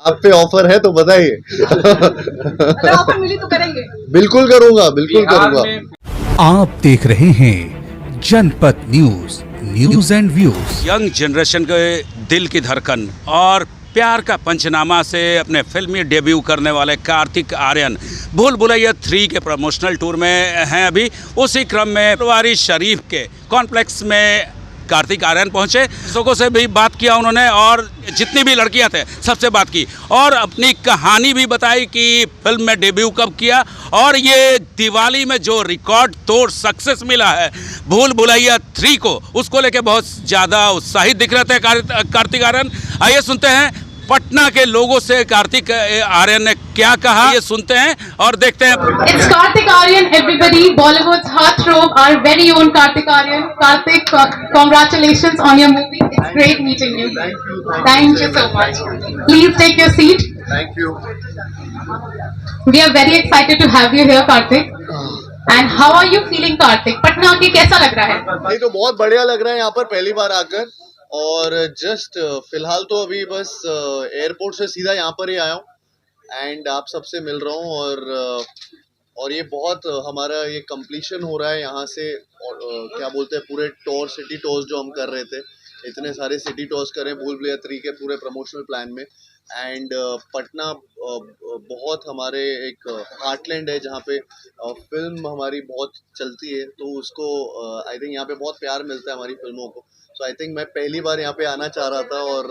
आप पे ऑफर है तो बताइए। अगर ऑफर मिली तो करेंगे। बिल्कुल करूंगा, बिल्कुल करूंगा। आप देख रहे हैं जनपद news, news and views. Young generation के दिल की धड़कन और प्यार का पंचनामा से अपने फिल्मी डेब्यू करने वाले कार्तिक आर्यन भूल भुलैया 3 के प्रमोशनल टूर में हैं अभी। उसी क्रम में फुलवारी शरीफ के कॉम्प्लेक्स में कार्तिक आर्यन पहुंचे। लोगों से भी बात किया उन्होंने और जितनी भी लड़कियां थे सबसे बात की और अपनी कहानी भी बताई कि फिल्म में डेब्यू कब किया और ये दिवाली में जो रिकॉर्ड तोड़ सक्सेस मिला है भूल भुलैया 3 को, उसको लेके बहुत ज़्यादा उत्साहित दिख रहे थे कार्तिक आर्यन। आइए सुनते हैं पटना के लोगों से कार्तिक आर्यन ने क्या कहा, ये सुनते हैं और देखते हैं। It's Kartik Aaryan, everybody. Bollywood's heartthrob, our very own Kartik Aaryan. Kartik, congratulations on your movie. It's great meeting you. Thank you so much. Please take your seat. Thank you. We are very excited to have you here, Kartik. And how are you feeling, Kartik? Patna आके कैसा लग रहा है? नहीं तो बहुत बढ़िया लग रहा है यहाँ पर पहली बार आकर, और जस्ट फिलहाल तो अभी बस एयरपोर्ट से सीधा यहाँ पर ही आया हूँ एंड आप सबसे मिल रहा हूँ। और ये बहुत हमारा ये कंप्लीशन हो रहा है यहाँ से, और क्या बोलते हैं पूरे टूर, सिटी टूर्स जो हम कर रहे थे, इतने सारे सिटी टूर्स करें भूल भुलैया 3 के पूरे प्रमोशनल प्लान में। एंड पटना बहुत हमारे एक हार्टलैंड है जहाँ पे फिल्म हमारी बहुत चलती है, तो उसको आई थिंक यहाँ पे बहुत प्यार मिलता है हमारी फिल्मों को। सो आई थिंक मैं पहली बार यहाँ पे आना चाह रहा था और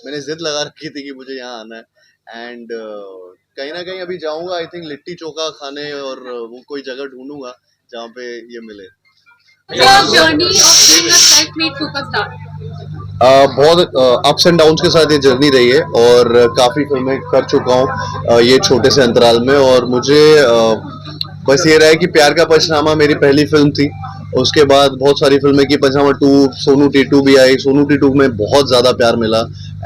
मैंने जिद लगा रखी थी कि मुझे यहाँ आना है। एंड कहीं ना कहीं अभी जाऊँगा आई थिंक लिट्टी चोखा खाने, और वो कोई जगह ढूंढूंगा जहाँ पे ये मिले। Journey of being a self-made superstar. बहुत अप्स एंड डाउन्स के साथ ये जर्नी रही है और काफ़ी फिल्में कर चुका हूँ ये छोटे से अंतराल में, और मुझे बस ये रहा है कि प्यार का पंचनामा मेरी पहली फिल्म थी। उसके बाद बहुत सारी फिल्में की, पंचनामा 2, सोनू टीटू भी आई, सोनू टीटू में बहुत ज़्यादा प्यार मिला।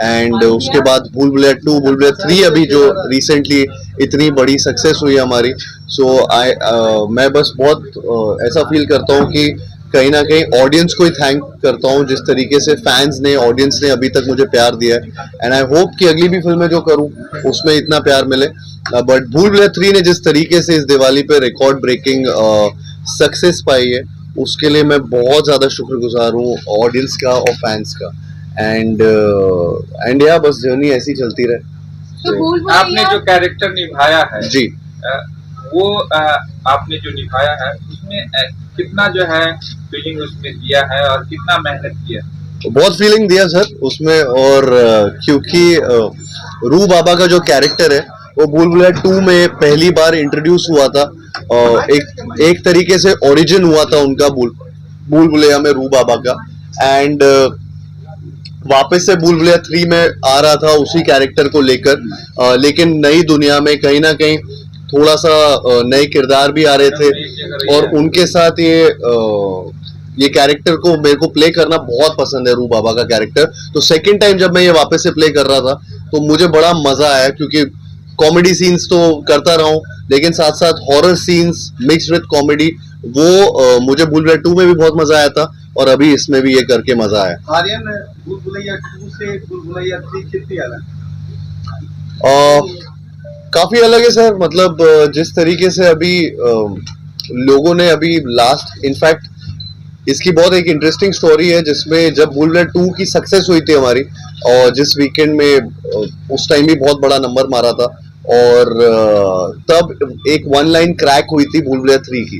एंड उसके बाद भूल भुलैया 2, भूल भुलैया 3 अभी जो रिसेंटली इतनी बड़ी सक्सेस हुई है हमारी। सो मैं बस बहुत ऐसा फील करता हूँ कि कहीं ना कहीं ऑडियंस को ही थैंक करता हूँ जिस तरीके से फैंस ने, ऑडियंस ने अभी तक मुझे प्यार दिया है। एंड आई होप कि अगली भी फिल्में जो करूँ उसमें इतना प्यार मिले। बट भूल भुलैया 3 ने जिस तरीके से इस दिवाली पे रिकॉर्ड ब्रेकिंग सक्सेस पाई है, उसके लिए मैं बहुत ज़्यादा शुक्रगुजार हूँ ऑडियंस का और फैंस का। एंड या बस जर्नी ऐसी चलती रहे। तो आपने जो कैरेक्टर निभाया है जी, वो आपने जो निभाया है उसमें कितना जो है फीलिंग उसमें दिया है और कितना मेहनत किया? बहुत फीलिंग दिया सर उसमें, और क्योंकि रू बाबा का जो कैरेक्टर है वो भूल भुलैया 2 में पहली बार इंट्रोड्यूस हुआ था, और एक तरीके से ओरिजिन हुआ था उनका भूल भुलैया में रू बाबा का। एंड वापस से भूल भुलैया 3 में आ रहा था उसी कैरेक्टर को लेकर, लेकिन नई दुनिया में कहीं ना कहीं थोड़ा सा नए किरदार भी आ रहे थे, और उनके साथ ये कैरेक्टर को मेरे को प्ले करना बहुत पसंद है, रू बाबा का कैरेक्टर। तो सेकंड टाइम जब मैं ये वापस से प्ले कर रहा था तो मुझे बड़ा मजा आया, क्योंकि कॉमेडी सीन्स तो करता रहा हूँ लेकिन साथ साथ horror scenes mixed with comedy, वो मुझे भूल भुलैया 2 में भी बहुत मजा आया था और अभी इसमें भी ये करके मजा आया। आर्यन, भूल भुलैया 2 से भूल भुलैया 3 कितनी अलग? काफी अलग है सर, मतलब जिस तरीके से अभी लोगों ने अभी लास्ट, इनफैक्ट इसकी बहुत एक इंटरेस्टिंग स्टोरी है जिसमें जब भूल भुलैया 2 की सक्सेस हुई थी हमारी, और जिस वीकेंड में उस टाइम भी बहुत बड़ा नंबर मारा था, और तब एक 1 लाइन क्रैक हुई थी भूल भुलैया 3 की,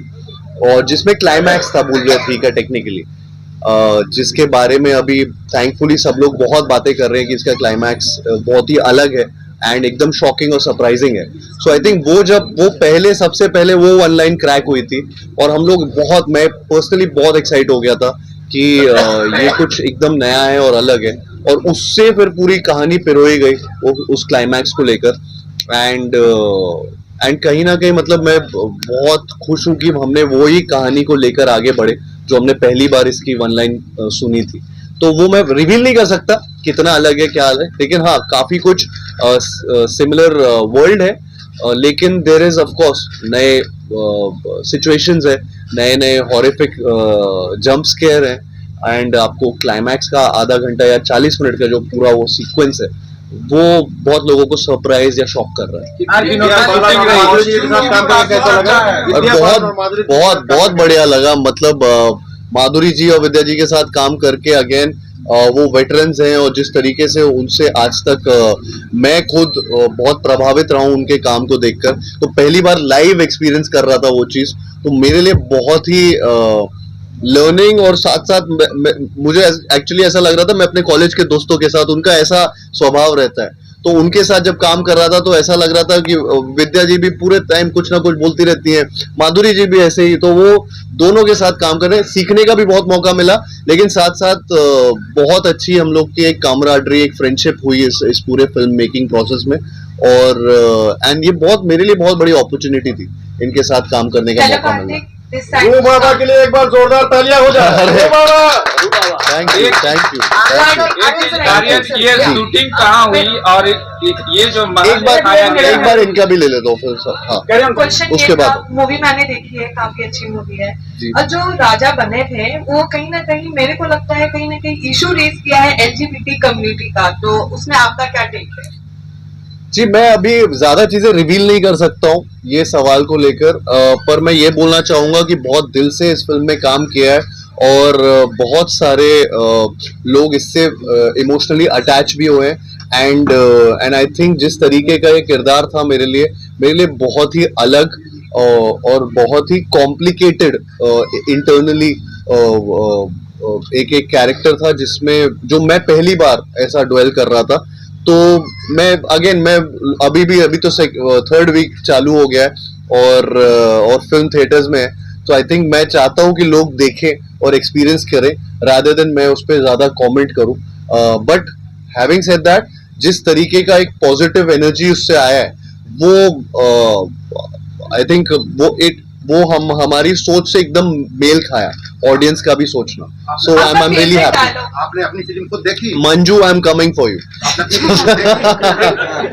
और जिसमें क्लाइमैक्स था भूल भुलैया 3 का टेक्निकली, जिसके बारे में अभी थैंकफुली सब लोग बहुत बातें कर रहे हैं कि इसका क्लाइमैक्स बहुत ही अलग है एंड एकदम शॉकिंग और सरप्राइजिंग है। सो आई थिंक वो पहले सबसे पहले वो 1 लाइन क्रैक हुई थी, और हम लोग मैं पर्सनली बहुत एक्साइट हो गया था कि ये कुछ एकदम नया है और अलग है, और उससे फिर पूरी कहानी पिरोई गई उस क्लाइमैक्स को लेकर। एंड कहीं ना कहीं मतलब मैं बहुत खुश हूँ कि हमने वो ही कहानी को लेकर आगे बढ़े जो हमने पहली बार इसकी 1 लाइन सुनी थी। तो वो मैं रिवील नहीं कर सकता कितना अलग है क्या है, लेकिन हाँ काफी कुछ सिमिलर वर्ल्ड है, लेकिन देयर इज ऑफ कोर्स नए सिचुएशंस है, नए हॉरिफिक जंप स्केयर है, एंड आपको क्लाइमैक्स का आधा घंटा या 40 मिनट का जो पूरा वो सीक्वेंस है वो बहुत लोगों को सरप्राइज या शॉक कर रहा है। आज विनोद माधुरी जी के साथ काम करके कैसा लगा? और बहुत बहुत बहुत बढ़िया लगा। मतलब माधुरी जी और विद्या जी के साथ काम करके अगेन वो वेटरन्स हैं और जिस तरीके से उनसे आज तक मैं खुद बहुत प्रभावित रहा हूँ उनके काम को देखकर। तो पहली बार लाइव एक्सपीरियंस कर रहा था वो चीज़, तो मेरे लिए बहुत ही लर्निंग और साथ साथ मुझे एक्चुअली ऐसा लग रहा था मैं अपने कॉलेज के दोस्तों के साथ, उनका ऐसा स्वभाव रहता है तो उनके साथ जब काम कर रहा था तो ऐसा लग रहा था कि विद्या जी भी पूरे टाइम कुछ ना कुछ बोलती रहती हैं, माधुरी जी भी ऐसे ही। तो वो दोनों के साथ काम कर रहे हैं, सीखने का भी बहुत मौका मिला, लेकिन साथ साथ बहुत अच्छी हम लोग की एक कामराडरी, एक फ्रेंडशिप हुई इस पूरे फिल्म मेकिंग प्रोसेस में। और एंड ये बहुत मेरे लिए बहुत बड़ी अपॉर्चुनिटी थी इनके साथ काम करने का मौका मिला। वो बाबा के लिए एक बार जोरदार तालियां हो जाए। अरे बाबा थैंक यू थैंक यू। ये शूटिंग कहाँ हुई और ये जो एक बार इनका भी ले लेता हूँ फिर सर। हाँ क्वेश्चन उसके ये था, बाद मूवी मैंने देखी है, काफी अच्छी मूवी है। जी। और जो राजा बने थे वो कहीं ना कहीं मेरे को लगता है कहीं ना कहीं इशू रेज किया है LGBT कम्युनिटी का, तो उसमें आपका क्या टेक है? जी मैं अभी ज्यादा चीजें रिवील नहीं कर सकता हूँ ये सवाल को लेकर, पर मैं ये बोलना चाहूंगा कि बहुत दिल से इस फिल्म में काम किया है और बहुत सारे लोग इससे इमोशनली अटैच भी हुए हैं। एंड आई थिंक जिस तरीके का ये किरदार था मेरे लिए बहुत ही अलग और बहुत ही कॉम्प्लिकेटेड इंटरनली एक कैरेक्टर था जिसमें जो मैं पहली बार ऐसा ड्वेल कर रहा था। तो मैं अभी तो थर्ड वीक चालू हो गया है और फिल्म थिएटर्स में है, तो आई थिंक मैं चाहता हूँ कि लोग देखें और एक्सपीरियंस करें रादर देन मैं उस पर ज्यादा कमेंट करूँ। बट हैविंग सेड दैट, जिस तरीके का एक पॉजिटिव एनर्जी उससे आया है वो आई थिंक वो हमारी सोच से एकदम मेल खाया, ऑडियंस का भी सोचना। सो आई एम रियली हैप्पी। आपने अपनी फिल्म को देखी? Manju, I am coming for you.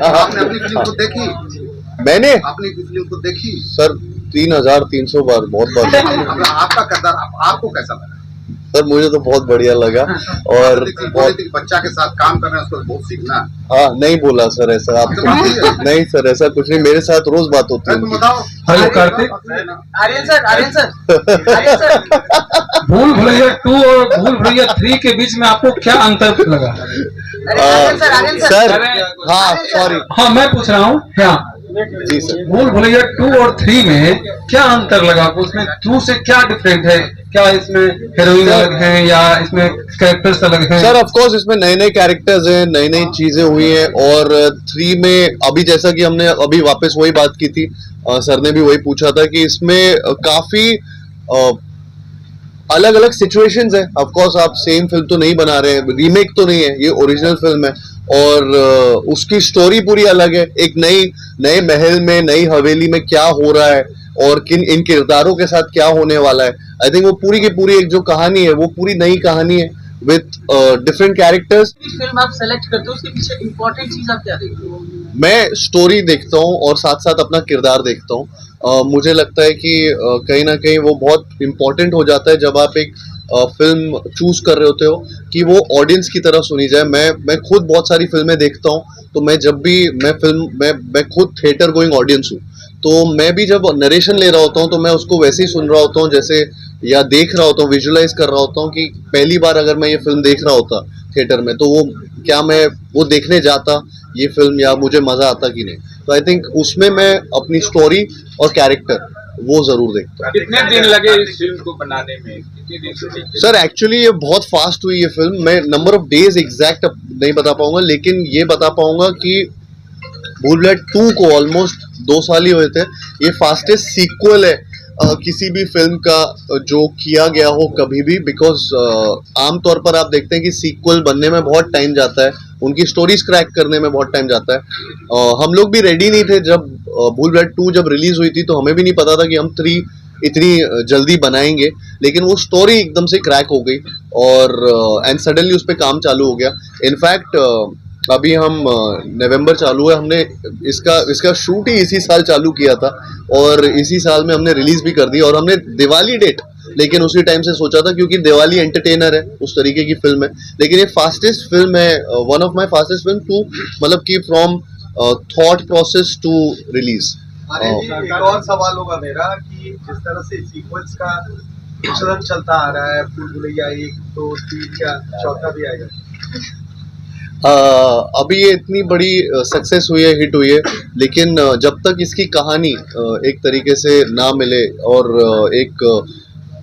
आपने अपनी फिल्म को देखी? मैंने अपनी फिल्म को देखी सर 3300 बार, बहुत बार। आपका किरदार आपको कैसा लगा? सर मुझे तो बहुत बढ़िया लगा और बच्चा के साथ काम करना है, उसको बहुत सीखना है। हाँ नहीं बोला सर ऐसा आप नहीं सर, ऐसा कुछ नहीं, मेरे साथ रोज बात होती है। तुम बताओ। हेलो कार्तिक। आर्यन सर भूल भुलैया 2 और भूल भुलैया 3 के बीच में आपको क्या अंतर लगा? सर हाँ सॉरी, हाँ मैं पूछ रहा हूँ क्या जी सर। भूल भुलैया 2 और 3 में क्या अंतर लगा आपको? उसमें 2 से क्या डिफरेंट है? क्या इसमें हीरोइन अलग है या इसमें कैरेक्टर्स अलग हैं? सर ऑफ कोर्स इसमें नए नए कैरेक्टर्स हैं, नई नई चीजें हुई हैं। और 3 में अभी जैसा कि हमने अभी वापस वही बात की थी, सर ने भी वही पूछा था कि इसमें काफी अलग अलग सिचुएशंस हैं। ऑफ कोर्स आप सेम फिल्म तो नहीं बना रहे हैं, रीमेक तो नहीं है, ये ओरिजिनल फिल्म है और उसकी स्टोरी पूरी अलग है। एक नए महल में, नई हवेली में क्या हो रहा है और इन किरदारों के साथ क्या होने वाला है। आई थिंक वो पूरी की पूरी एक जो कहानी है वो पूरी नई कहानी है विथ डिफरेंट कैरेक्टर्स। फिल्म आप सेलेक्ट करते हो उसके पीछे इम्पोर्टेंट चीज आप क्या देखते हो? मैं स्टोरी देखता हूँ और साथ साथ अपना किरदार देखता हूँ। मुझे लगता है कि कहीं ना कहीं वो बहुत इम्पोर्टेंट हो जाता है जब आप एक फिल्म चूज कर रहे होते हो कि वो ऑडियंस की तरह सुनी जाए। मैं खुद बहुत सारी फिल्में देखता हूँ, तो मैं जब भी मैं खुद थिएटर गोइंग ऑडियंस हूँ, तो मैं भी जब नरेशन ले रहा होता हूँ तो मैं उसको वैसे ही सुन रहा होता हूँ जैसे, या देख रहा होता हूँ, विजुअलाइज कर रहा होता हूँ कि पहली बार अगर मैं ये फिल्म देख रहा होता थिएटर में तो मैं वो देखने जाता ये फिल्म या मुझे मजा आता कि नहीं। तो आई थिंक उसमें मैं अपनी स्टोरी और कैरेक्टर वो जरूर देखता हूँ। कितने दिन लगे इस फिल्म को बनाने में? कितने दिन शूटिंग? सर एक्चुअली ये बहुत फास्ट हुई ये फिल्म। मैं नंबर ऑफ डेज एग्जैक्ट नहीं बता पाऊंगा, लेकिन ये बता पाऊंगा कि भूल भुलैया 2 को ऑलमोस्ट 2 साल ही हुए थे। ये फास्टेस्ट सीक्वल है किसी भी फिल्म का जो किया गया हो कभी भी, बिकॉज आमतौर पर आप देखते हैं कि सीक्वल बनने में बहुत टाइम जाता है, उनकी स्टोरीज क्रैक करने में बहुत टाइम जाता है। हम लोग भी रेडी नहीं थे जब भूल भुलैया 2 जब रिलीज हुई थी, तो हमें भी नहीं पता था कि हम 3 इतनी जल्दी बनाएंगे, लेकिन वो स्टोरी एकदम से क्रैक हो गई और एंड सडनली उस पर काम चालू हो गया। इनफैक्ट अभी हम नवंबर चालू है, हमने इसका शूट ही इसी साल चालू किया था और इसी साल में हमने रिलीज भी कर दी और हमने दिवाली डेट लेकिन उसी टाइम से सोचा था क्योंकि दिवाली एंटरटेनर है, उस तरीके की फिल्म है। लेकिन ये फास्टेस्ट फिल्म है, one of my fastest film too, मतलब कि from thought process to release. अरे जी, एक और सवाल होगा मेरा कि जिस तरह से सीक्वेंस का प्रचलन चलता आ रहा है, भूल भुलैया 1, 2, 3 क्या चौथा भी आएगा? अभी ये इतनी बड़ी सक्सेस हुई है, हिट हुई है, लेकिन जब तक इसकी कहानी एक तरीके से ना मिले और एक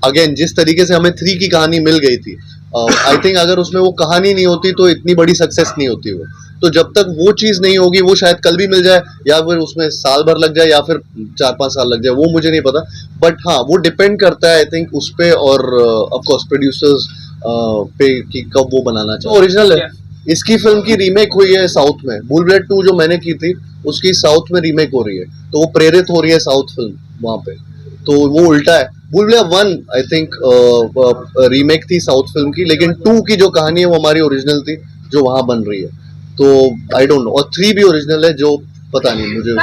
अगेन जिस तरीके से हमें 3 की कहानी मिल गई थी, आई थिंक अगर उसमें वो कहानी नहीं होती तो इतनी बड़ी सक्सेस नहीं होती वो। तो जब तक वो चीज़ नहीं होगी, वो शायद कल भी मिल जाए या फिर उसमें साल भर लग जाए या फिर 4-5 साल लग जाए, वो मुझे नहीं पता। बट हाँ, वो डिपेंड करता है आई थिंक उस पे और ऑफकोर्स प्रोड्यूसर्स पे कि कब वो बनाना चाहिए। ओरिजिनल है, इसकी फिल्म की रीमेक हुई है साउथ में। भूल भुलैया 2 जो मैंने की थी उसकी साउथ में रीमेक हो रही है, तो वो प्रेरित हो रही है साउथ फिल्म वहाँ पे, तो वो उल्टा है। भूल भुलैया 1 आई थिंक रीमेक थी साउथ फिल्म की, लेकिन 2 की जो कहानी है वो हमारी ओरिजिनल थी जो वहाँ बन रही है। तो आई डोंट नो, और 3 भी ओरिजिनल है जो पता नहीं मुझे।